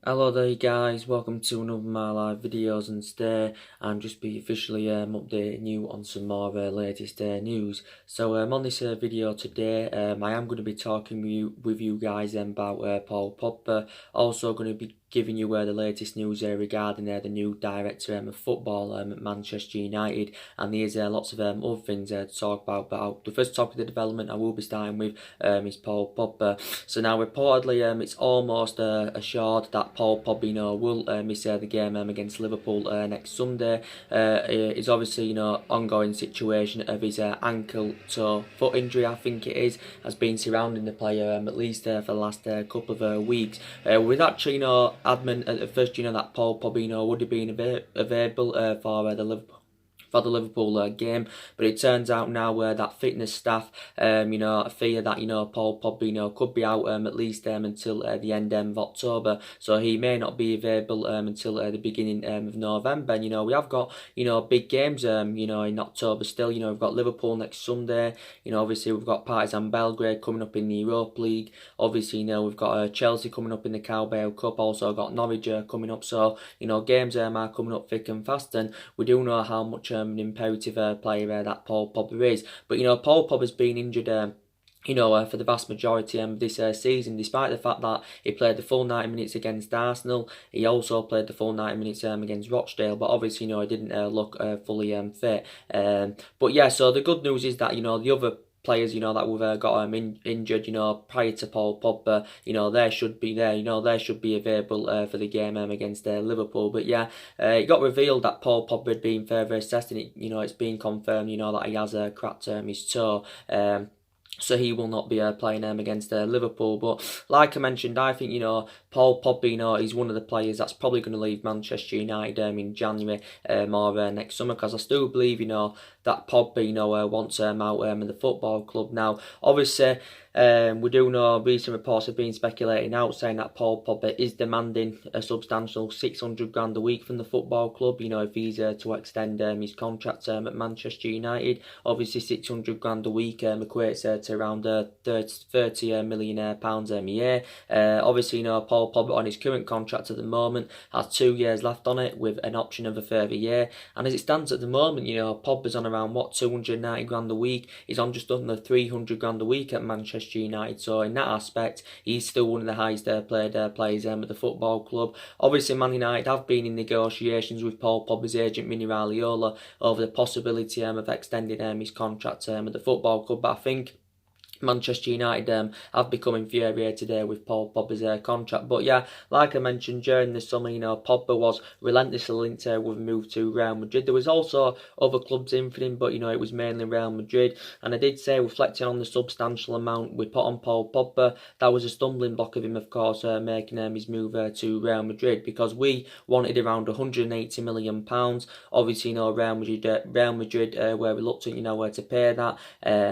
Hello there guys, welcome to another of my live videos, and today I'm just be officially updating you on some more latest news. So on this video today I am going to be talking with you guys about Paul Pogba. Also going to be giving you the latest news regarding the new director of football at Manchester United, and there's lots of other things to talk about. But the first topic of development I will be starting with is Paul Pogba. So now reportedly it's almost assured that Paul Pogba will miss the game against Liverpool next Sunday. It's obviously ongoing situation of his ankle to foot injury, I think it is, has been surrounding the player at least for the last couple of weeks. With actually adamant at first that Paul Pogba would have been available for the Liverpool game, but it turns out now that fitness staff fear that Paul Pogba could be out at least until the end of October, so he may not be available until the beginning of November. We have got big games in October still. We've got Liverpool next Sunday. Obviously we've got Partizan Belgrade coming up in the Europa League. Obviously we've got Chelsea coming up in the Carabao Cup. Also got Norwich coming up. So games are coming up thick and fast, and we do know how much an imperative player that Paul Pogba is. But Paul Pogba's been injured for the vast majority of this season, despite the fact that he played the full 90 minutes against Arsenal. He also played the full 90 minutes against Rochdale, but obviously he didn't look fully fit. But yeah, so the good news is that the other players that we've got injured prior to Paul Pogba, they should be there, they should be available for the game against Liverpool. But yeah, it got revealed that Paul Pogba had been further assessed, and it's been confirmed that he has cracked his toe. So he will not be playing against Liverpool. But like I mentioned, I think Paul Pogba is one of the players that's probably going to leave Manchester United in January or next summer, because I still believe that Pogba wants out in the football club. Now obviously we do know recent reports have been speculating out saying that Paul Pogba is demanding a substantial 600 grand a week from the football club, if he's to extend his contract at Manchester United. Obviously 600 grand a week equates to around 30 million pounds a year. Obviously Paul Pogba on his current contract at the moment has 2 years left on it with an option of a further year, and as it stands at the moment, Pogba's on around 290 grand a week. He's on just under 300 grand a week at Manchester United, so in that aspect he's still one of the highest paid players at the football club. Obviously Man United have been in negotiations with Paul Pogba's agent Mini Raiola over the possibility of extending his contract at the football club, but I think Manchester United have become infuriated with Paul Pogba's contract. But yeah, like I mentioned, during the summer, Pogba was relentlessly linked with a move to Real Madrid. There was also other clubs in for him, but it was mainly Real Madrid. And I did say, reflecting on the substantial amount we put on Paul Pogba, that was a stumbling block of him, of course, making his move to Real Madrid, because we wanted around £180 million. Obviously, Real Madrid were reluctant, to pay that,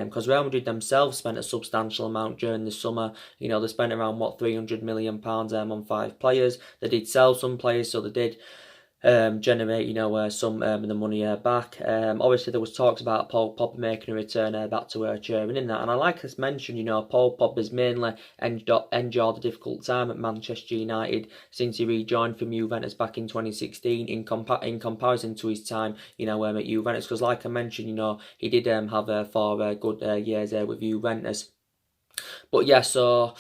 because Real Madrid themselves spent a substantial amount during the summer. They spent around £300 million on 5 players. They did sell some players, so they did generate some of the money back. Obviously there was talks about Paul Pogba making a return back to cheering in that, and I like as mentioned, Paul Pogba's mainly endured a difficult time at Manchester United since he rejoined from Juventus back in 2016 in comparison to his time at Juventus, because like I mentioned, he did have 4 good years with Juventus. But yeah, so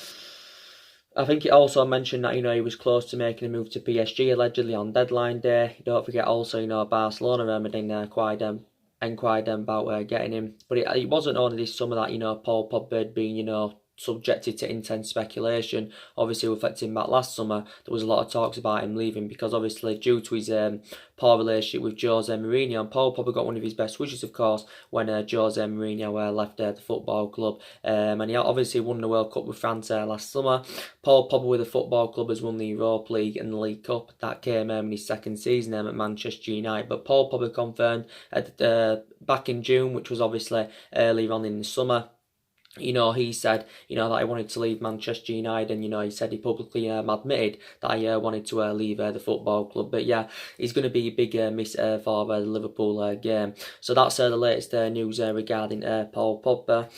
I think it also mentioned that he was close to making a move to PSG allegedly on deadline day. Don't forget also Barcelona had inquired about getting him, but it wasn't only this summer that Paul Pogba had been subjected to intense speculation. Obviously reflecting back last summer, there was a lot of talks about him leaving, because obviously due to his poor relationship with Jose Mourinho, and Paul Pogba got one of his best wishes, of course, when Jose Mourinho left the football club, and he obviously won the World Cup with France last summer. Paul Pogba with the football club has won the Europa League and the League Cup. That came in his second season at Manchester United. But Paul Pogba confirmed back in June, which was obviously earlier on in the summer, he said, that he wanted to leave Manchester United, and, he said he publicly admitted that he wanted to leave the football club. But yeah, he's going to be a big miss for the Liverpool game. So that's the latest news regarding Paul Pogba.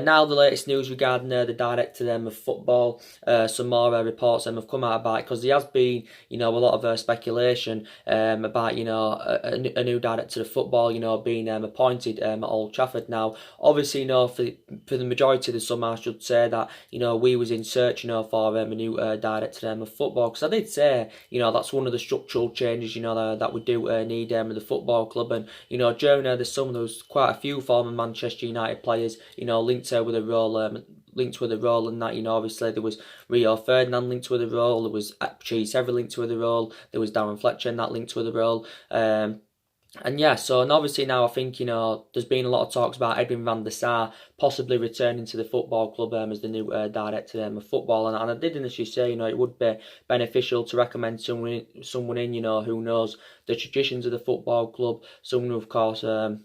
Now the latest news regarding the director of football. Some more reports have come out about it, because there has been, a lot of speculation about, a new director of football, being appointed at Old Trafford. Now, obviously, for the majority of the summer, I should say that, we was in search, for a new director of football, because I did say, that's one of the structural changes, that we do need with the football club. And, during the summer, there was quite a few former Manchester United players, linked with a role, linked with a role, and that, obviously there was Rio Ferdinand linked with a role, there was Cheese Ever linked with a role, there was Darren Fletcher and that linked with a role. And yeah, and obviously now I think, there's been a lot of talks about Edwin van der Sar possibly returning to the football club as the new director of football. And I did initially say, it would be beneficial to recommend someone in, who knows the traditions of the football club, someone who, of course, who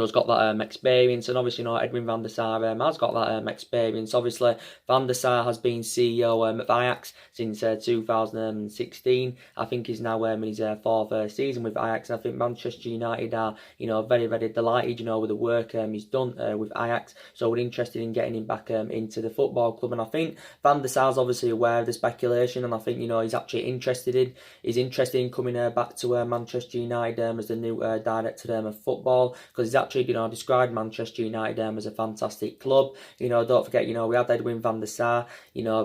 has got that experience. And obviously, Edwin van der Sar has got that experience. Obviously, van der Sar has been CEO of Ajax since 2016. I think he's now in his fourth season with Ajax. And I think Manchester United are, very, very delighted, with the work he's done with Ajax. So we're interested in getting him back into the football club. And I think van der Sar's obviously aware of the speculation, and I think, he's actually interested in coming back to Manchester United as the new director of football, because he's actually, described Manchester United as a fantastic club. Don't forget, we had Edwin van der Sar,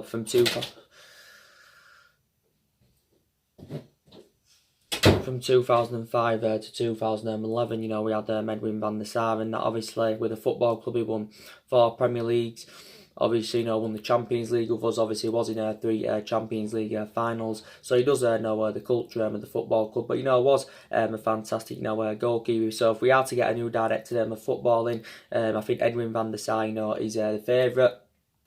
from 2005 to 2011, we had Edwin van der Sar, and that obviously with the football club he won 4 Premier Leagues. Obviously, won the Champions League with us. Obviously, was in 3 Champions League finals. So he does know the culture of the football club. But, was a fantastic, goalkeeper. So if we are to get a new director of football in, I think Edwin van der Sar, is the favourite.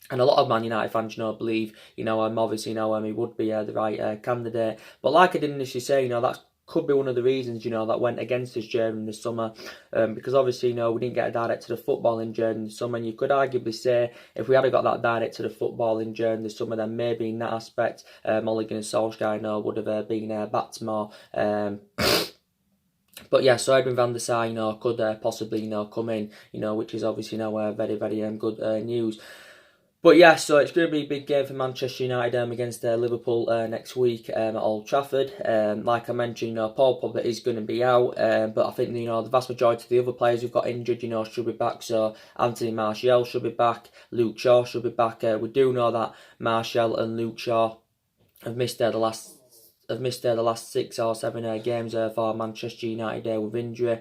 And a lot of Man United fans, believe, obviously, he would be the right candidate. But like I did initially say, that's could be one of the reasons, that went against us during the summer, because obviously, we didn't get a director of football in during the summer, and you could arguably say if we had got that director of football in during the summer, then maybe in that aspect, Ole Gunnar Solskjaer, would have been backed more. But yeah, so Edwin van der Sar, could possibly, come in, which is obviously, very, very good news. But yeah, so it's going to be a big game for Manchester United against Liverpool next week at Old Trafford. Like I mentioned, Paul Pogba is going to be out, but I think, the vast majority of the other players who've got injured, should be back. So Anthony Martial should be back, Luke Shaw should be back. We do know that Martial and Luke Shaw have missed the last 6 or 7 games for Manchester United with injury.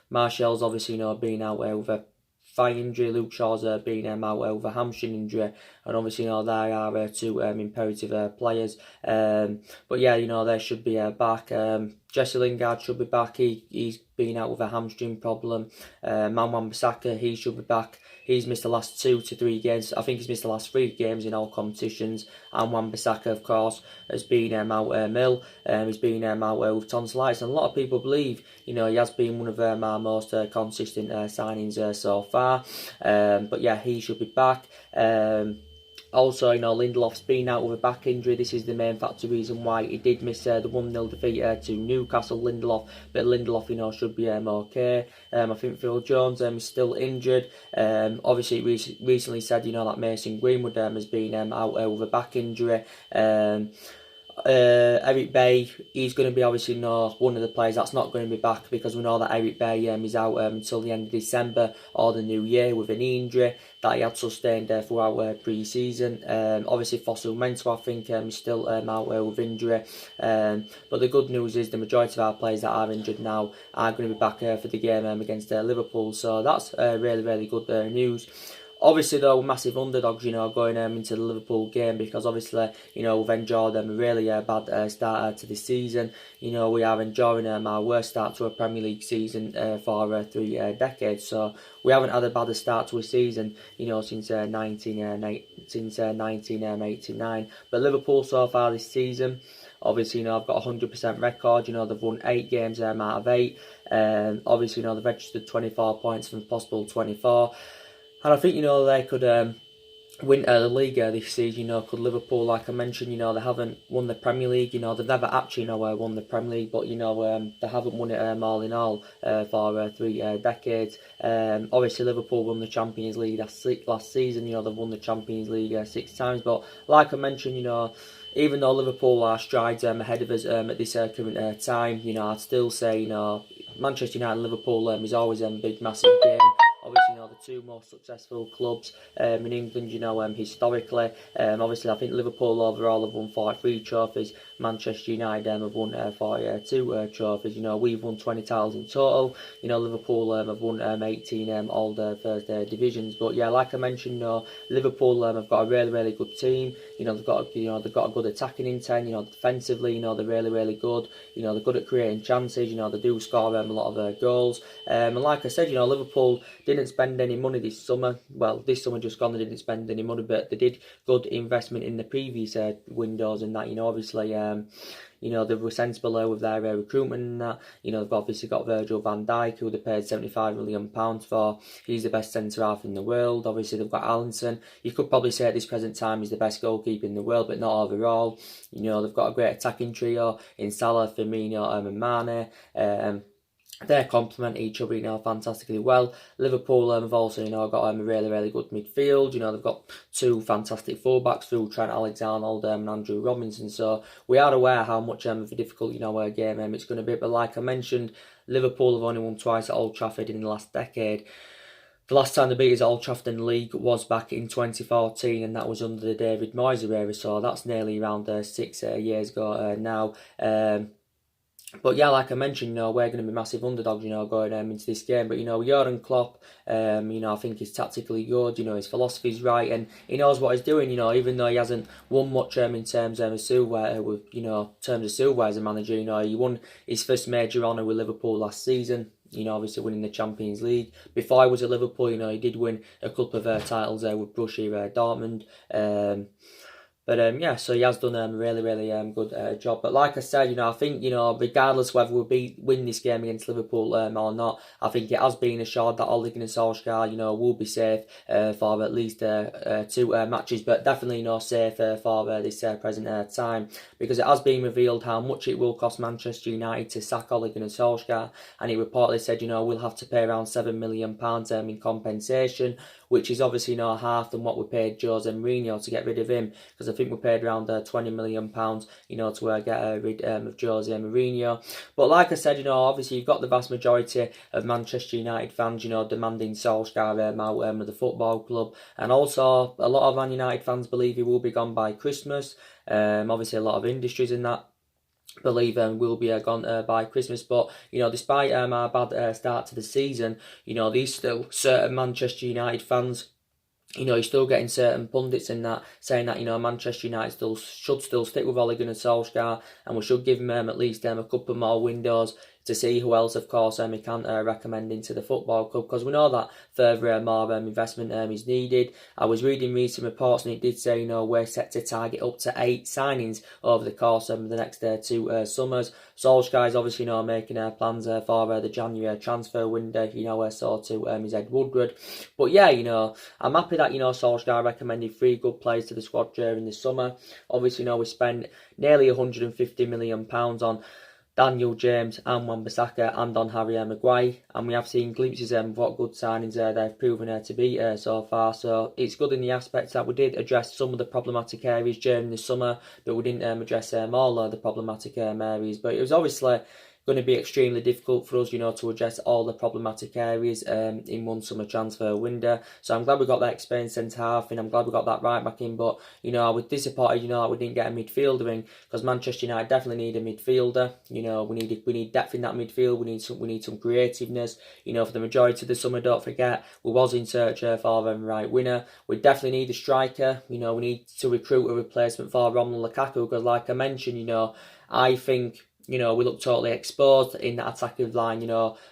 Martial's obviously, been out with a thigh injury. Luke Shaw's been out with a hamstring injury, and obviously, they are 2 imperative players. But yeah, they should be back. Jesse Lingard should be back. He's been out with a hamstring problem. Wan-Bissaka, he should be back. He's missed the last 2 to 3 games. I think he's missed the last 3 games in all competitions. And Wan-Bissaka, of course, has been out ill. He's been out with tonsillitis. And a lot of people believe, he has been one of our most consistent signings so far. But yeah, he should be back. Also, Lindelof's been out with a back injury. This is the main reason why he did miss the 1-0 defeat to Newcastle. But Lindelof, should be okay. I think Phil Jones is still injured. Obviously, it recently said, that Mason Greenwood has been out with a back injury. Eric Bay, he's going to be obviously one of the players that's not going to be back, because we know that Eric Bay is out until the end of December or the new year with a knee injury that he had sustained throughout pre-season. Obviously Fossil Mensah, I think, is still out with injury. But the good news is the majority of our players that are injured now are going to be back for the game against Liverpool. So that's really, really good news. Obviously, though, massive underdogs, going into the Liverpool game, because obviously, we've enjoyed a really bad start to this season. We are enjoying our worst start to a Premier League season for 3 decades. So we haven't had a bad start to a season, since 1989. But Liverpool so far this season, Obviously, I've got a 100% record. They've won 8 games out of 8. Obviously, they've registered 24 points from possible 24. And I think, they could win the league this season. Could Liverpool, like I mentioned, they haven't won the Premier League. They've never actually, won the Premier League, but they haven't won it all in all for 3 decades. Obviously, Liverpool won the Champions League last season. They've won the Champions League 6 times, but like I mentioned, even though Liverpool are strides ahead of us at this current time, I'd still say, Manchester United and Liverpool is always a big, massive game. Obviously, the 2 most successful clubs in England, historically. Obviously, I think Liverpool overall have won 43 trophies. Manchester United have won 42 trophies. We've won 20 titles in total. Liverpool have won 18 all the first divisions. But yeah, like I mentioned, Liverpool have got a really, really good team. They've got a good attacking intent. Defensively, they're really, really good. They're good at creating chances. They do score a lot of goals. And like I said, Liverpool didn't spend any money this summer. Well, this summer just gone, they didn't spend any money, but they did good investment in the previous windows and that. Obviously, they were sensible with their recruitment and that. They've obviously got Virgil van Dijk, who they paid £75 million for. He's the best centre-half in the world. Obviously, they've got Alisson. You could probably say at this present time he's the best goalkeeper in the world, but not overall. They've got a great attacking trio in Salah, Firmino, and Mane. They complement each other, fantastically well. Liverpool have also, got a really, really good midfield. They've got 2 fantastic fullbacks through Trent Alexander-Arnold and Andrew Robinson. So we are aware how much of a difficult, game it's going to be. But like I mentioned, Liverpool have only won twice at Old Trafford in the last decade. The last time they beat us at Old Trafford in the league was back in 2014, and that was under the David Moyes era. So that's nearly around 6 years ago now. But yeah, like I mentioned, we're going to be massive underdogs, going into this game. But, Jurgen Klopp, I think he's tactically good, his philosophy's right, and he knows what he's doing, even though he hasn't won much in terms of silverware, as a manager. He won his first major honour with Liverpool last season. Obviously winning the Champions League. Before I was at Liverpool, he did win a couple of titles with Borussia Dortmund. But yeah, so he has done a really, really good job. But like I said, I think, regardless whether we win this game against Liverpool or not, I think it has been assured that Ole Gunnar Solskjaer, will be safe for at least 2 matches, but definitely not safe for this present time, because it has been revealed how much it will cost Manchester United to sack Ole Gunnar Solskjaer, and he reportedly said, we'll have to pay around £7 million in compensation, which is obviously half than what we paid Jose Mourinho to get rid of him, because I think we paid around £20 million, to get rid of Jose Mourinho. But like I said, obviously you've got the vast majority of Manchester United fans, demanding Solskjaer out of the football club, and also a lot of Man United fans believe he will be gone by Christmas. Obviously a lot of industries in that believe will be gone by Christmas. But despite our bad start to the season, these still certain Manchester United fans, you're still getting certain pundits in that saying that Manchester United should still stick with Ole Gunnar Solskjaer, and we should give him at least a couple more windows to see who else, of course, he can recommend into the football club, because we know that further more investment is needed. I was reading recent reports and it did say, we're set to target up to 8 signings over the course of the next 2 summers. Solskjaer is obviously, making plans for the January transfer window, so too is Ed Woodward. But yeah, I'm happy that, Solskjaer recommended 3 good players to the squad during the summer. Obviously, we spent nearly £150 million on Daniel James and Wan-Bissaka and on Harry Maguire, and we have seen glimpses of what good signings they've proven to be so far. So it's good in the aspects that we did address some of the problematic areas during the summer, but we didn't address all of the problematic areas. But it was obviously going to be extremely difficult for us, to address all the problematic areas in one summer transfer window. So I'm glad we got that experienced centre-half, and I'm glad we got that right back in. But, I was disappointed, that we didn't get a midfielder in, because Manchester United definitely need a midfielder. We need depth in that midfield. We need some creativeness. For the majority of the summer, don't forget, we was in search for a right winner. We definitely need a striker. We need to recruit a replacement for Romelu Lukaku, because like I mentioned, I think we look totally exposed in that attacking line,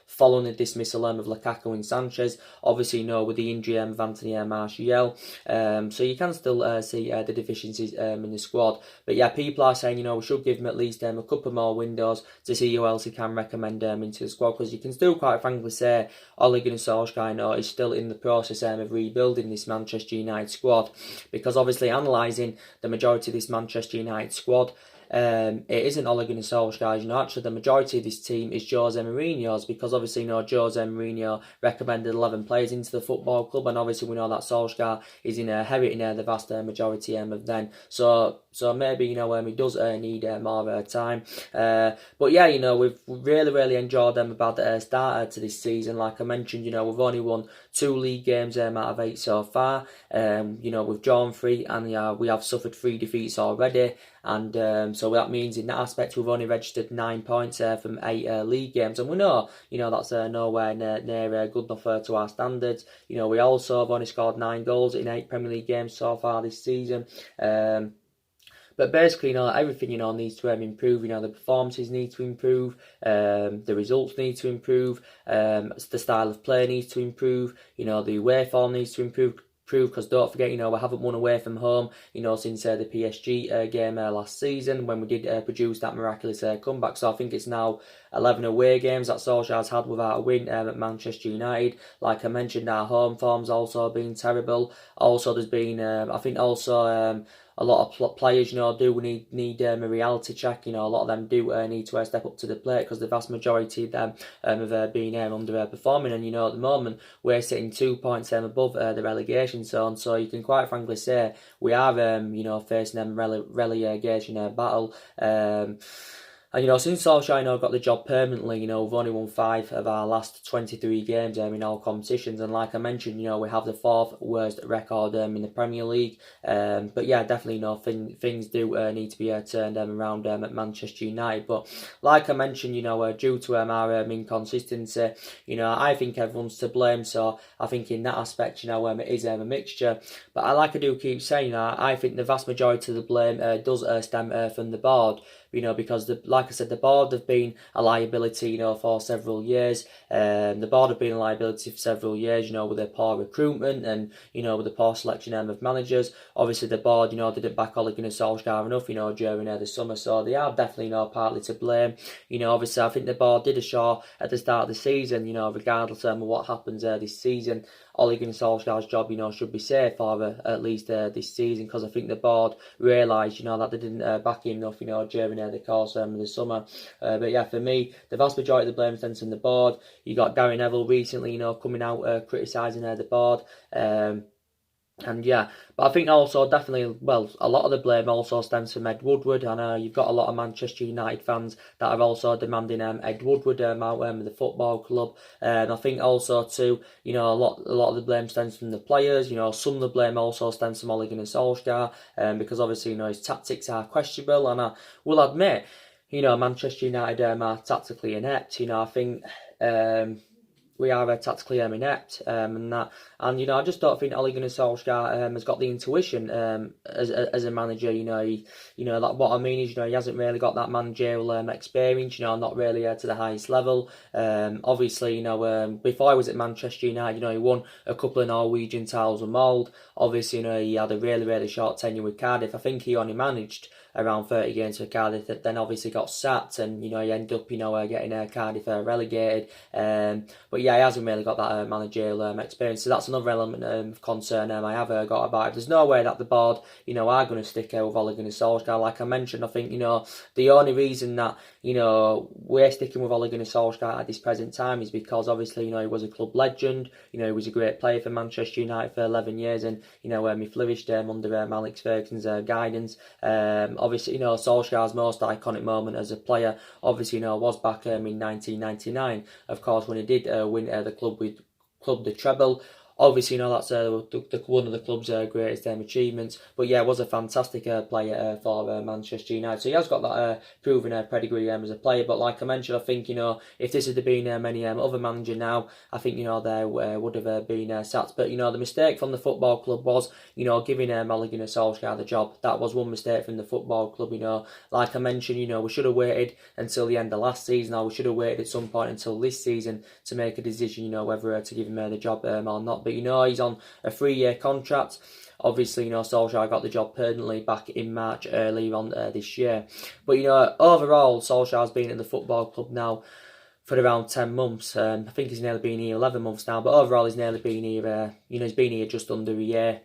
following the dismissal of Lukaku and Sanchez. Obviously, with the injury of Anthony Martial. So you can still see the deficiencies in the squad. But yeah, people are saying, we should give him at least a couple more windows to see who else he can recommend into the squad. Because you can still quite frankly say Ole Gunnar Solskjaer is still in the process of rebuilding this Manchester United squad. Because obviously analysing the majority of this Manchester United squad, it isn't Ole Gunnar Solskjaer's. Actually the majority of this team is Jose Mourinho's, because obviously Jose Mourinho recommended 11 players into the football club, and obviously we know that Solskjaer is inheriting the vast majority of them. So maybe he does need more time. But yeah, we've really enjoyed them about the start to this season. Like I mentioned, we've only won 2 league games out of 8 so far. We've drawn 3 and we have suffered 3 defeats already. And so that means in that aspect we've only registered 9 points from 8 league games, and we know that's nowhere near good enough to our standards. We also have only scored 9 goals in 8 Premier League games so far this season. But basically, everything, needs to improve. The performances need to improve. The results need to improve. The style of play needs to improve. The away form needs to improve. Because don't forget, we haven't won away from home, since the PSG game last season, when we did produce that miraculous comeback. So I think it's now 11 away games that Solskjaer's had without a win at Manchester United. Like I mentioned, our home form's also been terrible. Also, there's been, I think also a lot of players, do need a reality check. A lot of them do need to step up to the plate, because the vast majority of them have been underperforming. And, at the moment, we're sitting 2 points above the relegation zone. So you can quite frankly say we are, facing them relegation battle. And, since Solskjaer, got the job permanently, we've only won 5 of our last 23 games in all competitions. And like I mentioned, we have the 4th worst record in the Premier League. But yeah, definitely, things do need to be turned around at Manchester United. But like I mentioned, due to our inconsistency, I think everyone's to blame. So I think in that aspect, it is a mixture. But I do keep saying, I think the vast majority of the blame does stem from the board. Because like I said, the board have been a liability, for several years. The board have been a liability for several years, with their poor recruitment and, with the poor selection of managers. Obviously, the board, didn't back Ole Gunnar Solskjaer enough, during the summer. So they are definitely, partly to blame. Obviously, I think the board did assure at the start of the season, regardless of what happens this season, Ole Gunnar Solskjaer's job, should be safe for at least this season, because I think the board realised, that they didn't back him enough, during the course of the summer. But yeah, for me, the vast majority of the blame stems from the board. You got Gary Neville recently, coming out criticising the board. And yeah, but I think also definitely, a lot of the blame also stems from Ed Woodward. And you've got a lot of Manchester United fans that are also demanding Ed Woodward out of the football club. And I think also too, a lot of the blame stems from the players. Some of the blame also stems from Ole Gunnar Solskjaer, because obviously his tactics are questionable. And I will admit, Manchester United are tactically inept. I think we are tactically inept, and I just don't think Ole Gunnar Solskjaer has got the intuition as a manager. That what I mean is, he hasn't really got that managerial experience. Not really to the highest level. Obviously, before I was at Manchester United, he won a couple of Norwegian titles with Mould. Obviously, he had a really short tenure with Cardiff. I think he only managed around 30 games for Cardiff, that then obviously got sacked, and he ended up getting Cardiff relegated. But yeah, he hasn't really got that managerial experience, so that's another element of concern I have got about it. There's no way that the board are going to stick with Ole Gunnar Solskjaer. Like I mentioned, I think the only reason that we're sticking with Ole Gunnar Solskjaer at this present time is because obviously he was a club legend. He was a great player for Manchester United for 11 years, and he flourished under Alex Ferguson's guidance. Obviously, Solskjaer's most iconic moment as a player, obviously, was back in 1999, of course, when he did win the club the treble. Obviously, that's one of the club's greatest achievements. But yeah, was a fantastic player for Manchester United. So he has got that proven pedigree as a player. But like I mentioned, I think if this had been any other manager now, I think there would have been sacked. But the mistake from the football club was giving Ole Gunnar Solskjaer the job. That was one mistake from the football club. Like I mentioned, we should have waited until the end of last season, or we should have waited at some point until this season to make a decision. Whether to give him the job or not. But he's on a 3-year contract. Obviously, Solskjaer got the job permanently back in March earlier on this year. But overall, Solskjaer's been at the football club now for around 10 months. I think he's nearly been here 11 months now. But overall, he's nearly been here. He's been here just under a year.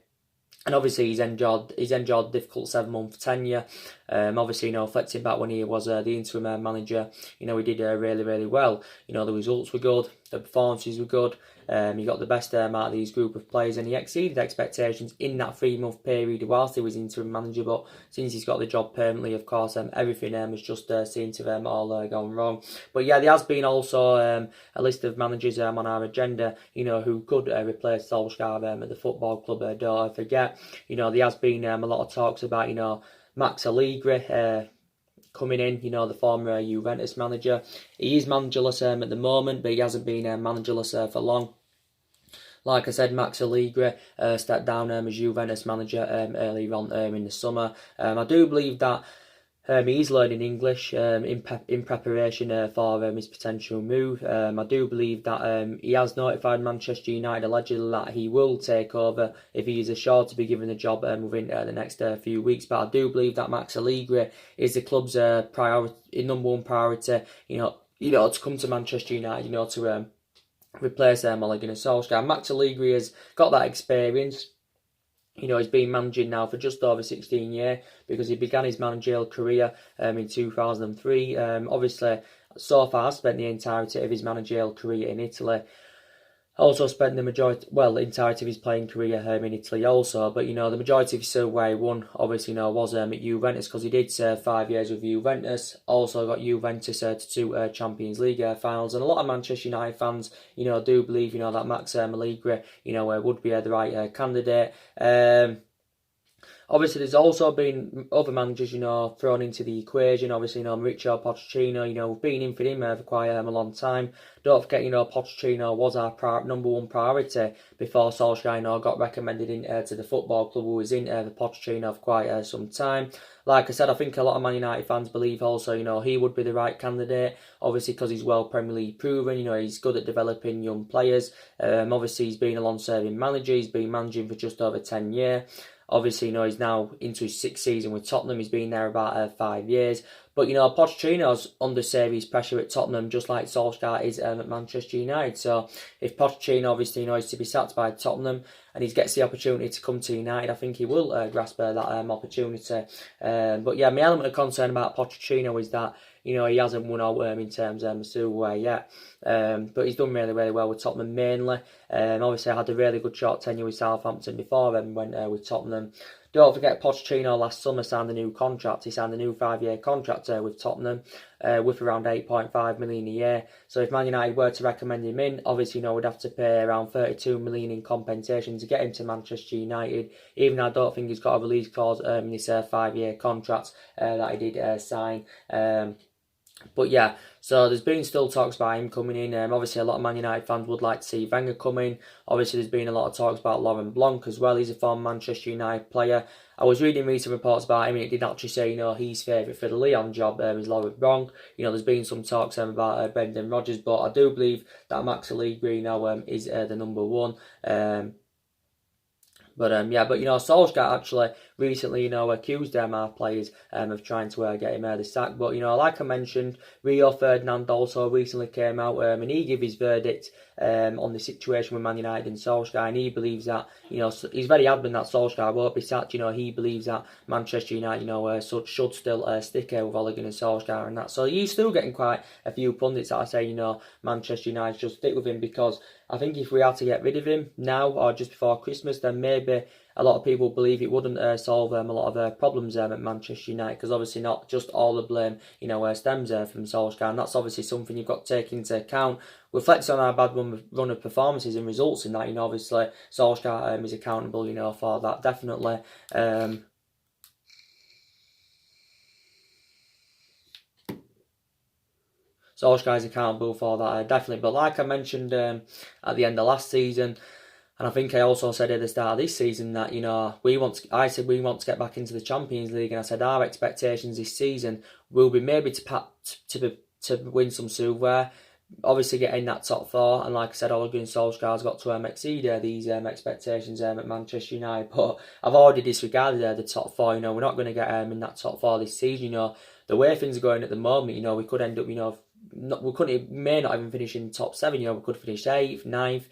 And obviously he's enjoyed a difficult 7-month tenure. Obviously, reflecting back when he was the interim manager, he did really, really well. The results were good, the performances were good. He got the best out of these group of players, and he exceeded expectations in that 3-month period whilst he was interim manager. But since he's got the job permanently, of course, everything has just seemed to have all gone wrong. But yeah, there has been also a list of managers on our agenda, who could replace Solskjaer at the football club. Don't forget. There has been a lot of talks about, Max Allegri coming in, the former Juventus manager. He is managerless at the moment, but he hasn't been managerless for long. Like I said, Max Allegri stepped down as Juventus manager earlier on in the summer. I do believe that he's learning English in preparation for his potential move. I do believe that he has notified Manchester United allegedly that he will take over if he is assured to be given the job within the next few weeks. But I do believe that Max Allegri is the club's number one priority. To come to Manchester United. To replace Ole Gunnar Solskjaer. Max Allegri has got that experience. He's been managing now for just over 16 years because he began his managerial career in 2003. Obviously, so far spent the entirety of his managerial career in Italy. Also spent the entirety of his playing career in Italy also. But, the majority of his where he won, obviously, was at Juventus, because he did serve 5 years with Juventus. Also got Juventus to 2 Champions League finals. And a lot of Manchester United fans, do believe, that Max Allegri, would be the right candidate. Obviously, there's also been other managers, thrown into the equation. Obviously, Mauricio Pochettino, we've been in for him for quite a long time. Don't forget, Pochettino was our number one priority before Solskjaer, got recommended to the football club, who was in for Pochettino for quite some time. Like I said, I think a lot of Man United fans believe also, he would be the right candidate, obviously because he's well Premier League proven, he's good at developing young players. Obviously, he's been a long-serving manager, he's been managing for just over 10 years. Obviously, he's now into his 6th season with Tottenham. He's been there about 5 years. But, Pochettino's under serious pressure at Tottenham, just like Solskjaer is at Manchester United. So, if Pochettino, obviously, is to be sacked by Tottenham and he gets the opportunity to come to United, I think he will grasp that opportunity. But, yeah, my element of concern about Pochettino is that, he hasn't won out in terms of silverware yet. But he's done really, really well with Tottenham mainly. Obviously, I had a really good short tenure with Southampton before and went with Tottenham. Don't forget, Pochettino last summer signed a new contract. He signed a new 5-year contract with Tottenham with around 8.5 million a year. So if Man United were to recommend him in, obviously, we'd have to pay around 32 million in compensation to get him to Manchester United. Even though I don't think he's got a release clause in his 5-year contract that he did sign. But yeah, so there's been still talks about him coming in. Obviously, a lot of Man United fans would like to see Wenger come in. Obviously, there's been a lot of talks about Laurent Blanc as well. He's a former Manchester United player. I was reading recent reports about him, and it did actually say, he's favourite for the Lyon job is Laurent Blanc. There's been some talks about Brendan Rodgers, but I do believe that Max Allegri now is the number one. But Solskjaer actually recently, accused our players of trying to get him the sack. But, like I mentioned, Rio Ferdinand also recently came out and he gave his verdict on the situation with Man United and Solskjaer, and he believes that, he's very adamant that Solskjaer won't be sacked. He believes that Manchester United, should still stick with Ole Gunnar Solskjaer and that. So he's still getting quite a few pundits that are saying, Manchester United should stick with him, because I think if we are to get rid of him now or just before Christmas, then maybe a lot of people believe it wouldn't solve a lot of problems at Manchester United, because obviously not just all the blame stems from Solskjaer, and that's obviously something you've got to take into account. Reflects on our bad run of performances and results in that. Obviously Solskjaer is accountable for that, definitely. Solskjaer is accountable for that, definitely. But like I mentioned at the end of last season, and I think I also said at the start of this season that I said we want to get back into the Champions League, and I said our expectations this season will be maybe to win some silverware, obviously getting that top four, and like I said, Ole Gunnar Solskjaer's got to exceed these expectations at Manchester United. But I've already disregarded the top four. We're not going to get in that top four this season. The way things are going at the moment, we could end up may not even finish in top 7. We could finish 8th, 9th,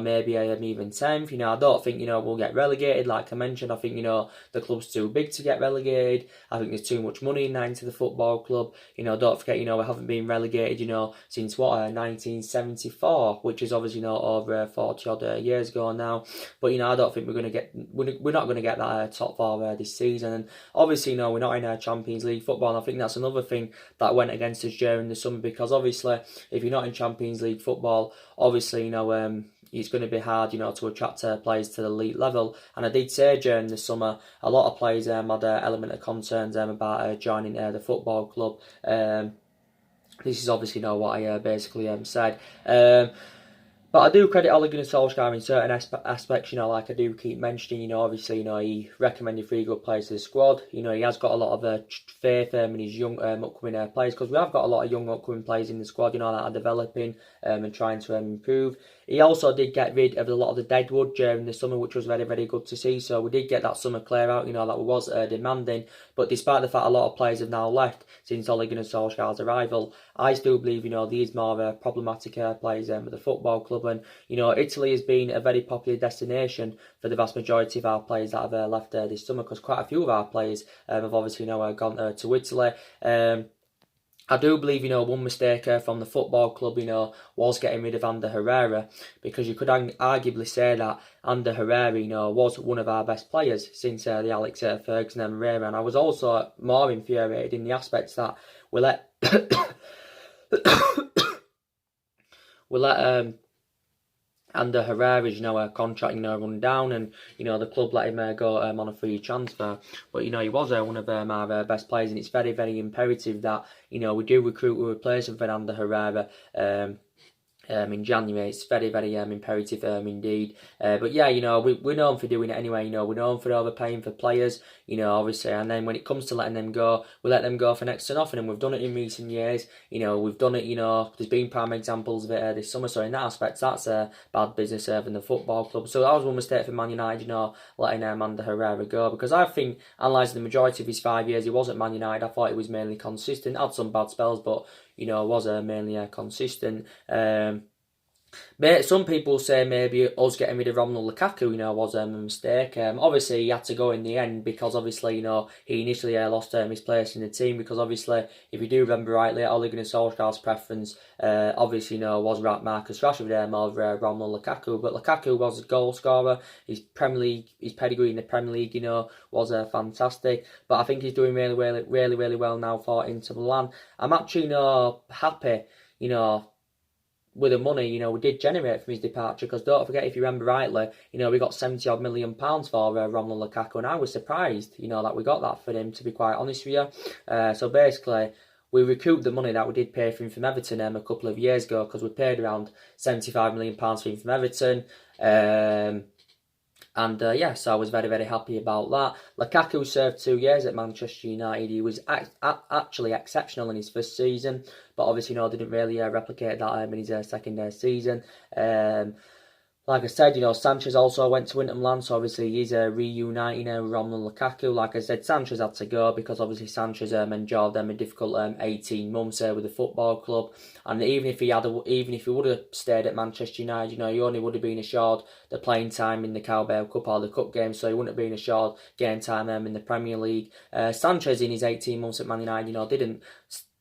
maybe even 10th. I don't think we'll get relegated. Like I mentioned, I think the club's too big to get relegated. I think there's too much money into the football club. Don't forget, we haven't been relegated since 1974, which is obviously over 40 odd years ago now. But I don't think we're not going to get that top 4 this season. And obviously we're not in Champions League football, and I think that's another thing that went against us during the summer, because obviously if you're not in Champions League football, obviously it's going to be hard to attract players to the elite level. And I did say during the summer a lot of players had an element of concerns about joining the football club. This is obviously what I basically said. But I do credit Ole Gunnar Solskjaer in certain aspects, like I do keep mentioning, obviously, he recommended 3 good players to the squad. He has got a lot of faith in his young upcoming players, because we have got a lot of young upcoming players in the squad, that are developing and trying to improve. He also did get rid of a lot of the deadwood during the summer, which was very, very good to see. So we did get that summer clear out, that we was demanding. But despite the fact a lot of players have now left since Ole Gunnar Solskjaer's arrival, I still believe, these more problematic players at the football club. And, Italy has been a very popular destination for the vast majority of our players that have left this summer, because quite a few of our players have obviously gone to Italy. I do believe, one mistake from the football club, was getting rid of Ander Herrera, because you could arguably say that Ander Herrera, was one of our best players since the Alex Ferguson era. And I was also more infuriated in the aspects that we let Ander Herrera's, contract, run down, and, the club let him go on a free transfer. But, he was one of our best players, and it's very, very imperative that, we do recruit a replacement for Ander Herrera in January. It's very, very imperative indeed. But yeah, we're known for doing it anyway. We're known for overpaying for players, obviously. And then when it comes to letting them go, we let them go for next to nothing. And we've done it in recent years. We've done it, there's been prime examples of it this summer. So in that aspect, that's bad business from the football club. So that was one mistake for Man United, letting Ander Herrera go. Because I think, analysing the majority of his 5 years he was at Man United, I thought he was mainly consistent. Had some bad spells, but, was mainly consistent. Some people say maybe us getting rid of Romelu Lukaku, was a mistake. Obviously, he had to go in the end, because obviously, he initially lost his place in the team, because obviously, if you do remember rightly, Ole Gunnar Solskjaer's preference, obviously, was Marcus Rashford over Romelu Lukaku. But Lukaku was a goal scorer. His pedigree in the Premier League, was fantastic. But I think he's doing really, really well now for Inter Milan. I'm actually, happy, with the money, we did generate from his departure, because don't forget, if you remember rightly, we got 70 odd million pounds for Romelu Lukaku, and I was surprised, that we got that for him, to be quite honest with you. So basically, we recouped the money that we did pay for him from Everton a couple of years ago, because we paid around 75 million pounds for him from Everton. And so I was very, very happy about that. Lukaku served 2 years at Manchester United. He was actually exceptional in his first season, but obviously, didn't really replicate that in his second season. Like I said, Sanchez also went to Inter Milan, so obviously he's reuniting with Romelu Lukaku. Like I said, Sanchez had to go, because obviously Sanchez endured a difficult 18 months with the football club. And even if he would have stayed at Manchester United, he only would have been assured the playing time in the Carabao Cup or the Cup game, so he wouldn't have been assured game time in the Premier League. Sanchez, in his 18 months at Man United, didn't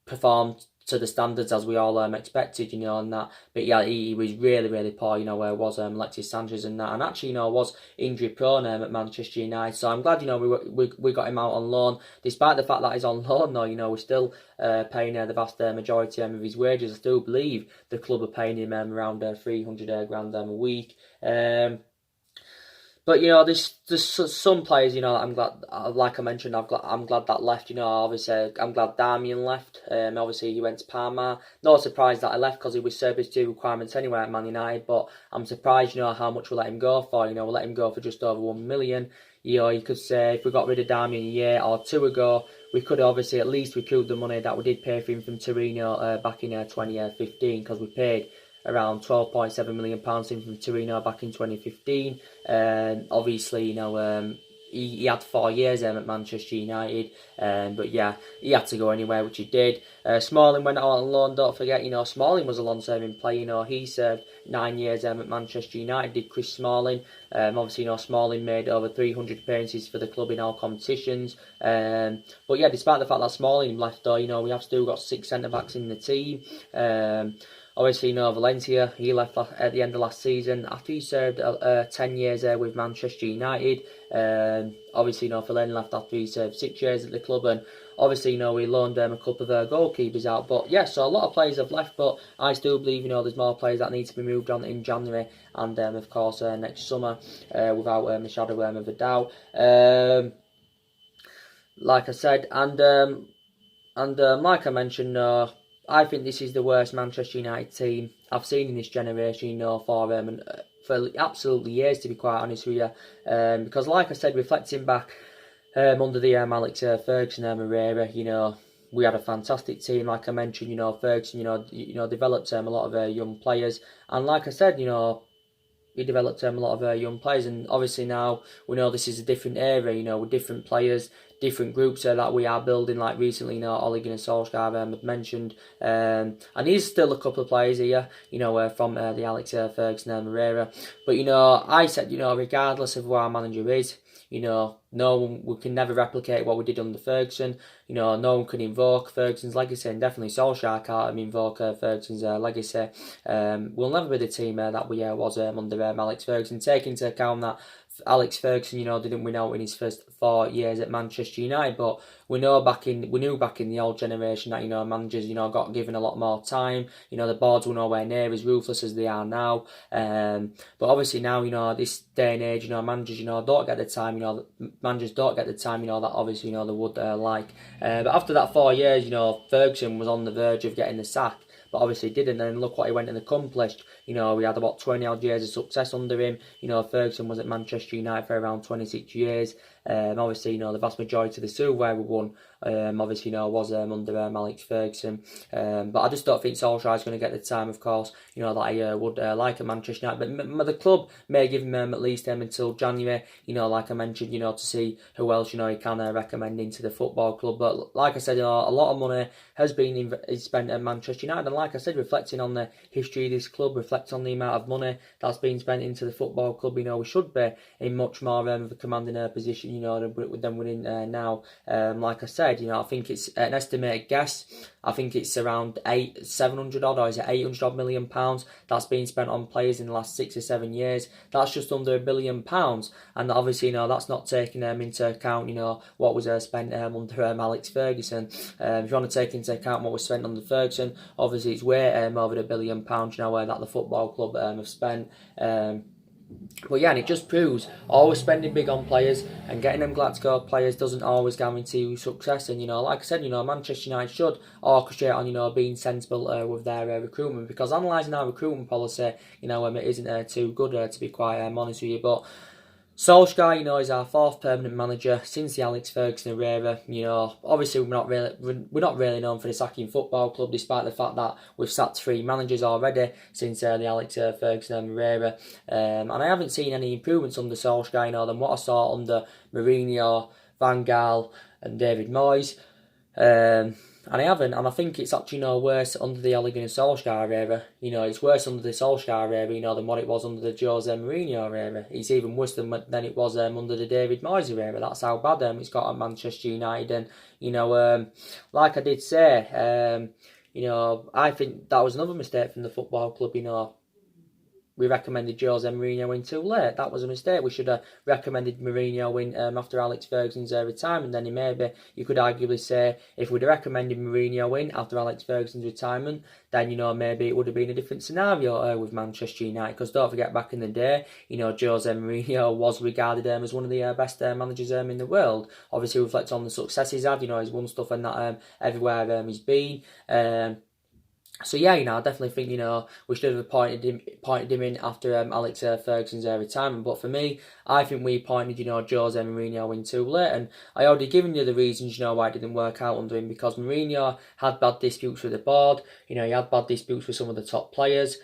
perform to the standards as we all expected, you know, and that. But yeah, he was really, really poor, you know, where was Alexis Sanchez and that. And actually, you know, was injury prone at Manchester United. So I'm glad, you know, we got him out on loan. Despite the fact that he's on loan, though, you know, we're still paying the vast majority of his wages. I still believe the club are paying him around 300 grand a week. But you know, there's some players, you know, I'm glad, like I mentioned, I'm glad that left. You know, obviously, I'm glad Darmian left. Obviously he went to Parma. Not surprised that I left because he was service to requirements anyway at Man United. But I'm surprised, you know, how much we let him go for. You know, we let him go for just over 1 million. You know, you could say if we got rid of Darmian a year or two ago, we could obviously at least recoup the money that we did pay for him from Torino back in 2015, because we paid around £12.7 million in from Torino back in 2015. Obviously, you know, he had 4 years at Manchester United, but yeah, he had to go anywhere, which he did. Smalling went out on loan. Don't forget, you know, Smalling was a long-serving player. You know, he served 9 years at Manchester United. Did Chris Smalling? Obviously, you know, Smalling made over 300 appearances for the club in all competitions. But yeah, despite the fact that Smalling left, though, you know, we have still got 6 centre backs in the team. Obviously, you know, Valencia, he left at the end of last season after he served 10 years there with Manchester United. Obviously, you know, Fellaini left after he served 6 years at the club, and obviously, you know, we loaned a couple of goalkeepers out. But yeah, so a lot of players have left, but I still believe, you know, there's more players that need to be moved on in January and, of course, next summer, without a shadow of a doubt. Like I said, and like I mentioned, I think this is the worst Manchester United team I've seen in this generation, you know, for absolutely years, to be quite honest with you. Because, like I said, reflecting back under the Alex Ferguson era, you know, we had a fantastic team. Like I mentioned, you know, Ferguson, you know, developed a lot of young players, and like I said, you know, he developed a lot of young players, and obviously now we know this is a different era, you know, with different players, different groups that we are building, like recently, you know, Ole Gunnar Solskjaer had mentioned, and there's still a couple of players here, you know, from the Alex Ferguson era, but, you know, I said, you know, regardless of who our manager is, you know, we can never replicate what we did under Ferguson. You know, no one can invoke Ferguson's legacy, and definitely Solskjaer can't invoke Ferguson's legacy. We'll never be the team that we was under Alex Ferguson. Take into account that Alex Ferguson, you know, didn't win out in his first 4 years at Manchester United, but we knew back in the old generation that, you know, managers, you know, got given a lot more time. You know, the boards were nowhere near as ruthless as they are now. But obviously now, you know, this day and age, you know, managers, you know, don't get the time. You know, managers don't get the time, you know, that obviously, you know, they would like. But after that 4 years, you know, Ferguson was on the verge of getting the sack, but obviously didn't, and look what he went and accomplished. You know, we had about 20 odd years of success under him. You know, Ferguson was at Manchester United for around 26 years. Obviously, you know, the vast majority of the silverware we won, obviously, you know, was under Alex Ferguson. But I just don't think Solskjaer is going to get the time, of course, you know, that he would like at Manchester United. But the club may give him at least until January, you know, like I mentioned, you know, to see who else, you know, he can recommend into the football club. But like I said, you know, a lot of money has been spent at Manchester United. And like I said, reflecting on the history of this club, reflecting on the amount of money that's been spent into the football club, you know, we should be in much more of a commanding position, you know, than we're in now. Like I said, you know, I think it's an estimated guess. I think it's around 700 odd, or is it 800 odd £million that's been spent on players in the last 6 or 7 years. That's just under £1 billion, and obviously, you know, that's not taking into account, you know, what was spent under Alex Ferguson. If you want to take into account what was spent under Ferguson, obviously it's way over £1 billion, you know, that the football club have spent. But yeah, and it just proves always spending big on players and getting them Glasgow players doesn't always guarantee you success. And, you know, like I said, you know, Manchester United should orchestrate on, you know, being sensible with their recruitment, because analysing our recruitment policy, you know, it isn't too good, to be quite honest with you. But Solskjaer, you know, is our 4th permanent manager since the Alex Ferguson era. You know, obviously we're not really known for the sacking football club, despite the fact that we've sacked 3 managers already since the Alex Ferguson era. And I haven't seen any improvements under Solskjaer, you know, than what I saw under Mourinho, Van Gaal, and David Moyes. And I haven't, and I think it's actually, you know, worse under the Ole Gunnar Solskjaer era. You know, it's worse under the Solskjaer era, you know, than what it was under the Jose Mourinho era. It's even worse than it was under the David Moyes era. That's how bad it's got at Manchester United. And, you know, like I did say, I think that was another mistake from the football club. We recommended Jose Mourinho in too late. That was a mistake. We should have recommended Mourinho in after Alex Ferguson's retirement. Then you could arguably say, if we'd have recommended Mourinho in after Alex Ferguson's retirement, then maybe it would have been a different scenario with Manchester United. Because don't forget, back in the day, Jose Mourinho was regarded as one of the best managers in the world. Obviously, reflect on the success he's had. He's won stuff and that everywhere he's been. So yeah, I definitely think we should have appointed him in after Alex Ferguson's retirement. But for me, I think we appointed Jose Mourinho in too late, and I already given you the reasons why it didn't work out under him, because Mourinho had bad disputes with the board. He had bad disputes with some of the top players.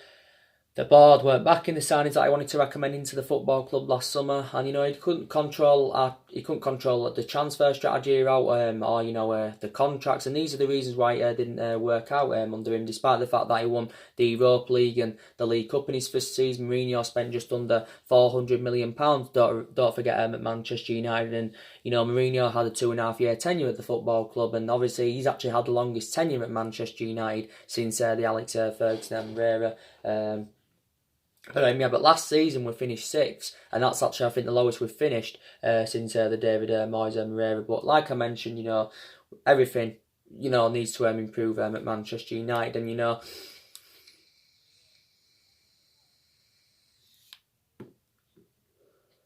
The board weren't backing the signings that I wanted to recommend into the football club last summer, and he couldn't control the transfer strategy out, or the contracts, and these are the reasons why it didn't work out under him. Despite the fact that he won the Europa League and the League Cup in his first season, Mourinho spent just under £400 million. Don't forget at Manchester United, and Mourinho had a 2.5 year tenure at the football club, and obviously he's actually had the longest tenure at Manchester United since the Alex Ferguson era. But last season we finished 6th, and that's actually, I think, the lowest we've finished since the David Moyes era. But like I mentioned, everything needs to improve at Manchester United, and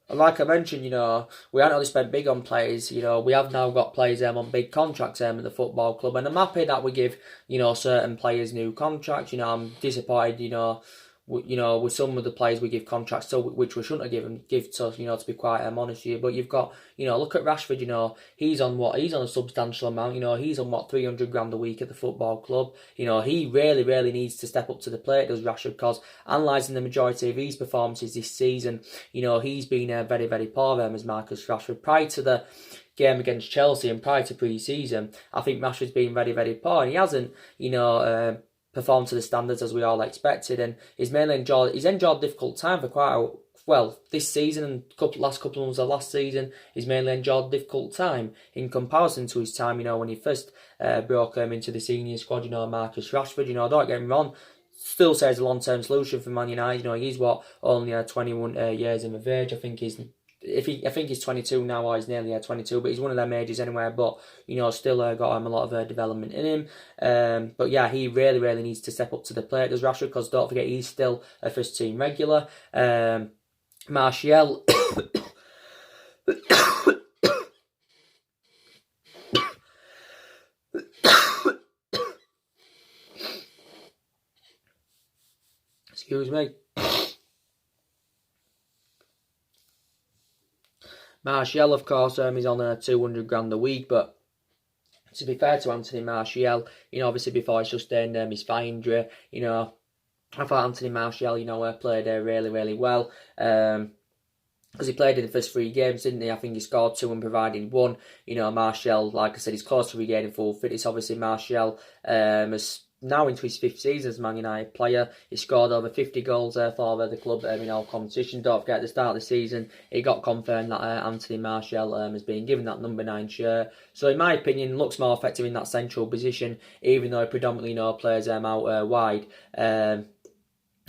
and like I mentioned, we haven't really spent big on players. We have now got players on big contracts at the football club, and I'm happy that we give certain players new contracts. I'm disappointed, with some of the players we give contracts to, which we shouldn't have give to, to be quite honest with you. But you've got, look at Rashford, he's on a substantial amount, he's on 300 grand a week at the football club. He really needs to step up to the plate, does Rashford, because analysing the majority of his performances this season, he's been very poor as Marcus Rashford. Prior to the game against Chelsea and prior to pre-season, I think Rashford's been very poor, and he hasn't, performed to the standards as we all expected, and he's enjoyed a difficult time for quite this season and last couple of months of last season. He's mainly enjoyed a difficult time in comparison to his time, when he first broke into the senior squad. Marcus Rashford, don't get me wrong, still says a long-term solution for Man United. He's only 21 years of age. I think he's 22 now, or he's nearly 22, but he's one of them ages anyway. But still got a lot of development in him. But yeah, he really needs to step up to the plate, does Rashford, because don't forget, he's still a first team regular. Martial. Excuse me. Martial, of course, is on 200 grand a week, but to be fair to Anthony Martial, obviously before he sustained his thigh injury, I thought Anthony Martial, played really well. Because he played in the first 3 games, didn't he? I think he scored 2 and provided 1. Martial, like I said, he's close to regaining full fitness. Obviously, Martial has now into his 5th season as a Man United player. He scored over 50 goals for the club in all competitions. Don't forget, at the start of the season, it got confirmed that Anthony Martial has been given that number 9 shirt. So, in my opinion, looks more effective in that central position, even though he predominantly plays out wide.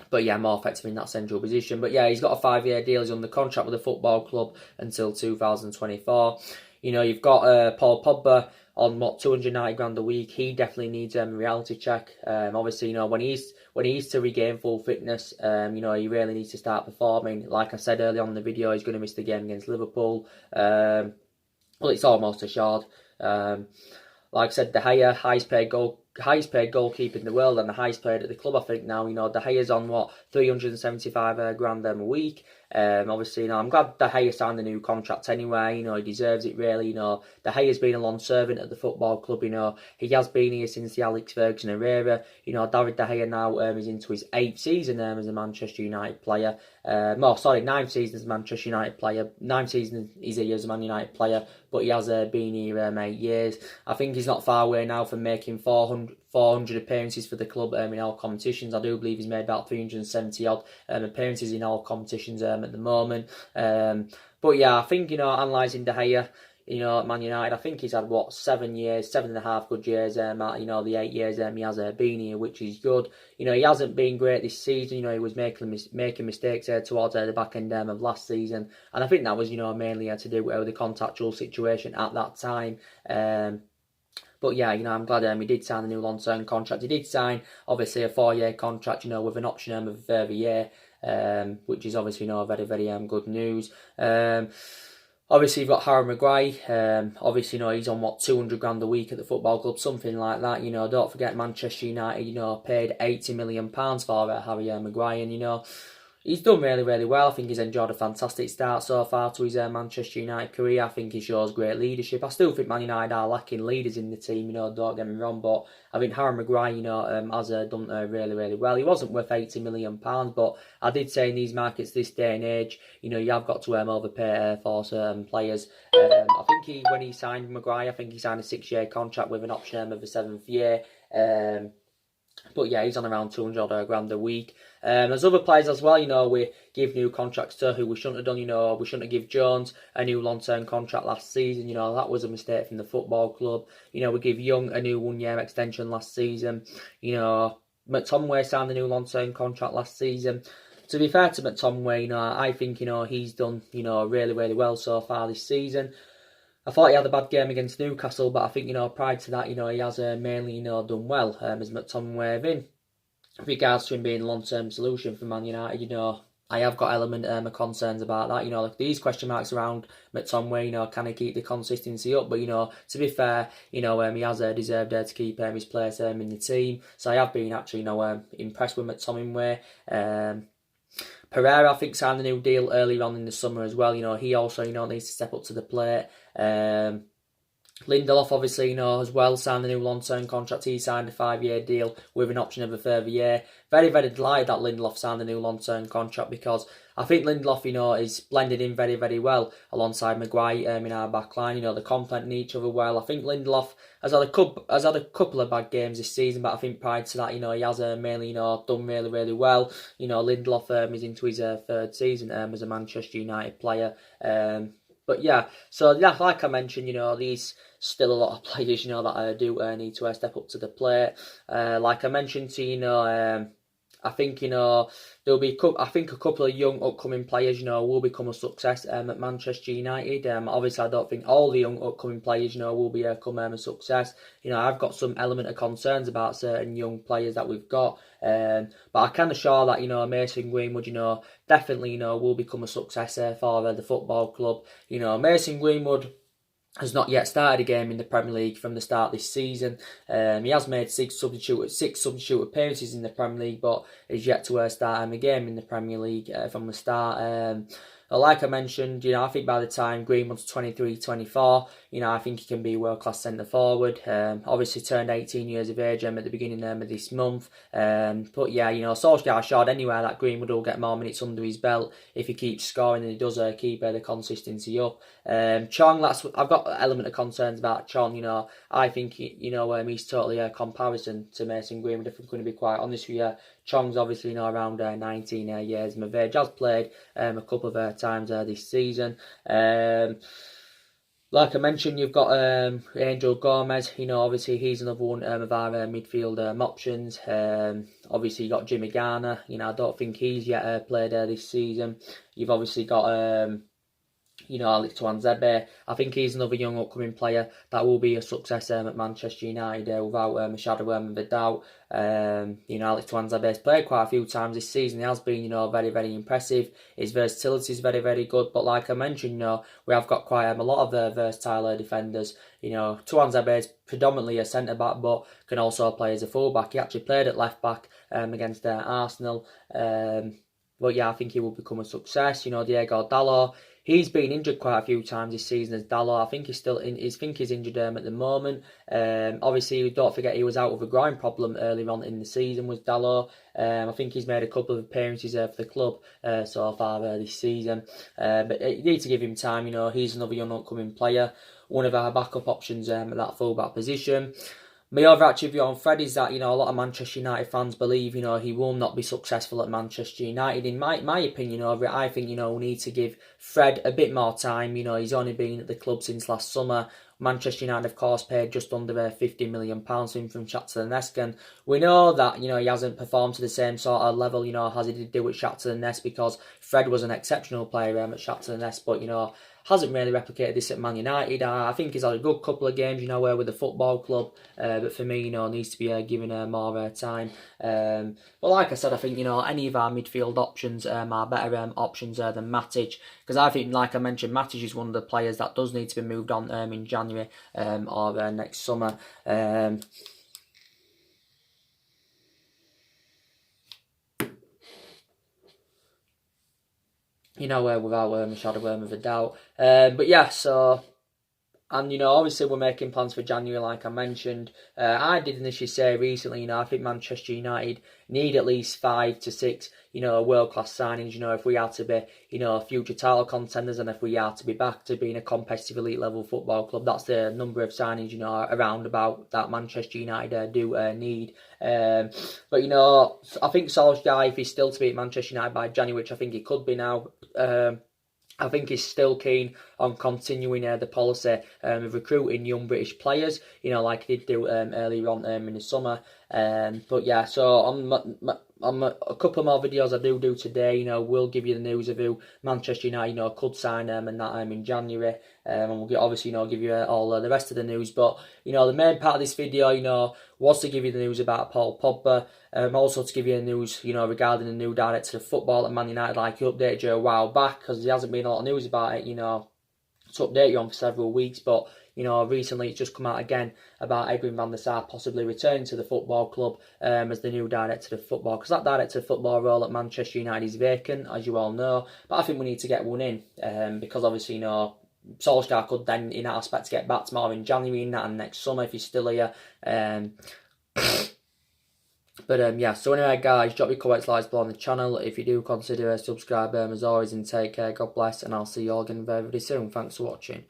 But yeah, more effective in that central position. But yeah, he's got a 5-year deal. He's under contract with the football club until 2024. You've got Paul Pogba on 290 grand a week. He definitely needs a reality check. Obviously, when he's to regain full fitness, he really needs to start performing. Like I said earlier on in the video, he's going to miss the game against Liverpool. Well, it's almost assured. Like I said, De Gea, highest paid goalkeeper in the world and the highest paid at the club, I think now. De Gea's on 375 grand a week. Obviously, I'm glad De Gea signed a new contract anyway. He deserves it really. De Gea's been a long servant at the football club. He has been here since the Alex Ferguson era. David De Gea now is into his 8th season as a Manchester United player. 9th season as a Manchester United player. 9th season he's here as a Man United player, but he has been here 8 years. I think he's not far away now from making 400 appearances for the club in all competitions. I do believe he's made about 370 odd appearances in all competitions at the moment. But yeah, I think, analysing De Gea, at Man United. I think he's had, 7.5 good years, at, the 8 years he has been here, which is good. He hasn't been great this season. He was making mistakes towards the back end of last season, and I think that was, mainly to do with the contractual situation at that time. But yeah, I'm glad he did sign a new long-term contract. He did sign, obviously, a 4-year contract, with an option of a further year, which is obviously, very, very good news. Obviously, you've got Harry Maguire. Obviously, he's on, 200 grand a week at the football club, something like that. Don't forget Manchester United, paid £80 million for Harry Maguire. And, he's done really, really well. I think he's enjoyed a fantastic start so far to his Manchester United career. I think he shows great leadership. I still think Man United are lacking leaders in the team, don't get me wrong. But I think Harry Maguire, has done really, really well. He wasn't worth £80 million, but I did say in these markets this day and age, you have got to overpay for certain players. I think when he signed Maguire, I think he signed a 6-year contract with an option of a 7th year. But yeah, he's on around 200 grand a week. There's other players as well, we give new contracts to who we shouldn't have done, we shouldn't have given Jones a new long-term contract last season, that was a mistake from the football club. We give Young a new 1-year extension last season. McTominay signed a new long-term contract last season. To be fair to McTominay, I think, he's done, really, really well so far this season. I thought he had a bad game against Newcastle, but I think, prior to that, he has mainly, done well as McTominay. In regards to him being a long-term solution for Man United, I have got element of concerns about that. Like these question marks around McTominay, can he keep the consistency up? But, to be fair, he has deserved to keep his place in the team. So I have been actually, impressed with McTominay. Pereira, I think, signed a new deal earlier on in the summer as well. He also, needs to step up to the plate. Lindelof, obviously, as well, signed a new long-term contract. He signed a 5-year deal with an option of a further year. Very, very delighted that Lindelof signed a new long-term contract because I think Lindelof, is blended in very, very well alongside Maguire in our back line. They complement each other well. I think Lindelof has had a couple of bad games this season, but I think prior to that, he has mainly, done really, really well. Lindelof is into his 3rd season as a Manchester United player. But yeah, so yeah, like I mentioned, these still a lot of players, that do need to step up to the plate. Like I mentioned to I think, there'll be a couple of young upcoming players, will become a success at Manchester United. Obviously, I don't think all the young upcoming players, will become a success. I've got some element of concerns about certain young players that we've got. But I can assure that, Mason Greenwood, definitely, will become a success for the football club. Mason Greenwood has not yet started a game in the Premier League from the start this season. He has made six substitute appearances in the Premier League, but is yet to start a game in the Premier League from the start. Like I mentioned, I think by the time Greenwood's 23, 24, I think he can be a world-class centre-forward. Obviously turned 18 years of age at the beginning of this month. But yeah, Solskjaer showed anywhere that Greenwood will get more minutes under his belt if he keeps scoring and he does keep the consistency up. Chong, I've got an element of concerns about Chong. I think, he's totally a comparison to Mason Greenwood, if I'm going to be quite honest with you. Chong's obviously around 19 years of age. Has played a couple of times this season. Like I mentioned, you've got Angel Gomez. Obviously he's another one of our midfield options. Obviously you got Jimmy Garner. I don't think he's yet played this season. You've obviously got Alex Tuanzebe. I think he's another young upcoming player that will be a success at Manchester United without a shadow of a doubt. Alex Tuanzebe has played quite a few times this season. He has been, very, very impressive. His versatility is very, very good. But like I mentioned, we have got quite a lot of versatile defenders. Tuanzebe is predominantly a centre-back, but can also play as a full-back. He actually played at left-back against Arsenal. But yeah, I think he will become a success. Diego Dalot. He's been injured quite a few times this season as Dalot. I think he's still he's injured at the moment. Obviously, don't forget he was out with a groin problem earlier on in the season with Dalot. I think he's made a couple of appearances for the club so far this season. But you need to give him time. He's another young upcoming player, one of our backup options at that full-back position. my overarching view on Fred is that, a lot of Manchester United fans believe, he will not be successful at Manchester United. In my opinion over it, I think, we need to give Fred a bit more time. He's only been at the club since last summer. Manchester United, of course, paid just under £50 million from Shakhtar Donetsk, and we know that, he hasn't performed to the same sort of level, as he did do at Shakhtar Donetsk, because Fred was an exceptional player at Shakhtar Donetsk, but, hasn't really replicated this at Man United. I think he's had a good couple of games, with the football club, but for me, needs to be given more time. But like I said, I think, any of our midfield options are better options than Matic, because I think, like I mentioned, Matic is one of the players that does need to be moved on in January or next summer. Without a shadow of a doubt. But yeah, so, and obviously we're making plans for January, like I mentioned. I did initially say recently, I think Manchester United need at least 5 to 6, world-class signings, if we are to be, future title contenders, and if we are to be back to being a competitive elite level football club. That's the number of signings, around about that Manchester United do need. But, I think Solskjaer, if he's still to be at Manchester United by January, which I think he could be now, I think he's still keen on continuing the policy of recruiting young British players, like he did do earlier on in the summer. But yeah, so on a couple more videos I do today, we'll give you the news of who Manchester United, could sign and that in January. And we'll obviously, give you all the rest of the news. But, the main part of this video, was to give you the news about Paul Pogba. Also to give you the news, regarding the new director of football at Man United, like he updated you a while back, because there hasn't been a lot of news about it, to update you on for several weeks. But, recently it's just come out again about Edwin van der Sar possibly returning to the football club as the new director of football, because that director of football role at Manchester United is vacant, as you all know. But I think we need to get one in, because obviously, Solskjaer could then, in that aspect, get back to more in January and next summer if he's still here. But yeah, so anyway guys, drop your comments, likes below on the channel. If you do consider subscribe as always, and take care, God bless, and I'll see you all again very, very soon. Thanks for watching.